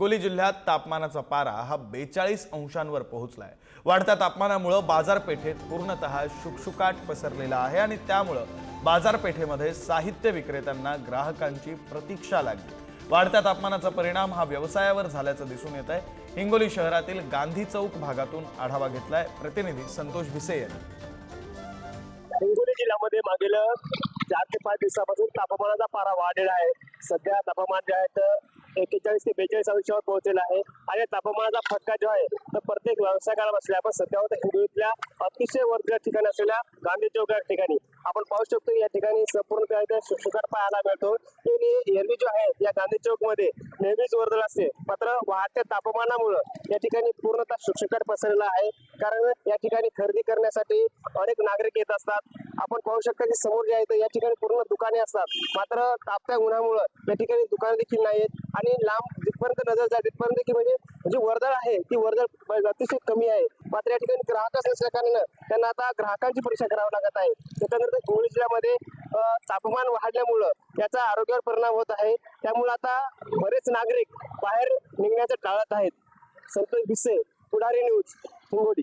हिंगोली जिल्ह्यात तापमानाचा पारा हा 42 अंशांवर पोहोचलाय। वाढत्या तापमानामुळे बाजारपेठेत पूर्णतः शुकशुकाट पसरलेला आहे आणि त्यामुळे बाजारपेठेमध्ये साहित्य विक्रेत्यांना ग्राहकांची प्रतीक्षा लागली। वाढत्या तापमानाचा परिणाम हा व्यवसायावर झाल्याचं दिसून येत आहे। हिंगोली शहरातील गांधी चौक भागातून आढावा घेतलाय प्रतिनिधी संतोष भिसे यांनी। हिंगोली जिल्ह्यामध्ये मागील 4 ते 5 दिवसापासून तापमानाचा पारा वाढलेला आहे। सध्या तापमान जे आहे ते 41 ते 42 अंशावर पोहोचलेला आहे आणि तापमानाचा फटका जो आहे तो प्रत्येक व्यावसायिकाला बसला। आपण सध्या हिंगोलीतल्या अतिशय वर्दळ ठिकाणी असलेल्या गांधी चौक या ठिकाणी आपण पाहू शकतो। या ठिकाणी संपूर्ण शुकशुकाट पाहायला मिळतो। एरवी जो आहे या गांधी चौक मध्ये नेहमीच वर्दळ असते, मात्र वाढत्या तापमानामुळे या ठिकाणी पूर्णतः शुकशुकाट पसरलेला आहे। कारण या ठिकाणी खरेदी करण्यासाठी अनेक नागरिक येत असतात। आपण पाहू शकता की समोर जे आहे या ठिकाणी पूर्ण दुकाने असतात, मात्र तापत्या उन्हामुळे या ठिकाणी दुकाने देखील नाहीत आणि लांब जिथपर्यंत नजर जाते तिथपर्यंत की म्हणजे वर्दळ आहे ती वर्दळ अतिशय कमी आहे। मात्र या ठिकाणी ग्राहकच नसल्या कारणानं त्यांना आता ग्राहकांची परीक्षा करावी लागत आहे। त्याच्यानंतर हिंगोली जिल्ह्यामध्ये तापमान वाढल्यामुळं याचा आरोग्यावर परिणाम होत आहे। त्यामुळे आता बरेच नागरिक बाहेर निघण्याचं टाळत आहेत। संतोष भिसे, पुढारी न्यूज, हिंगोली।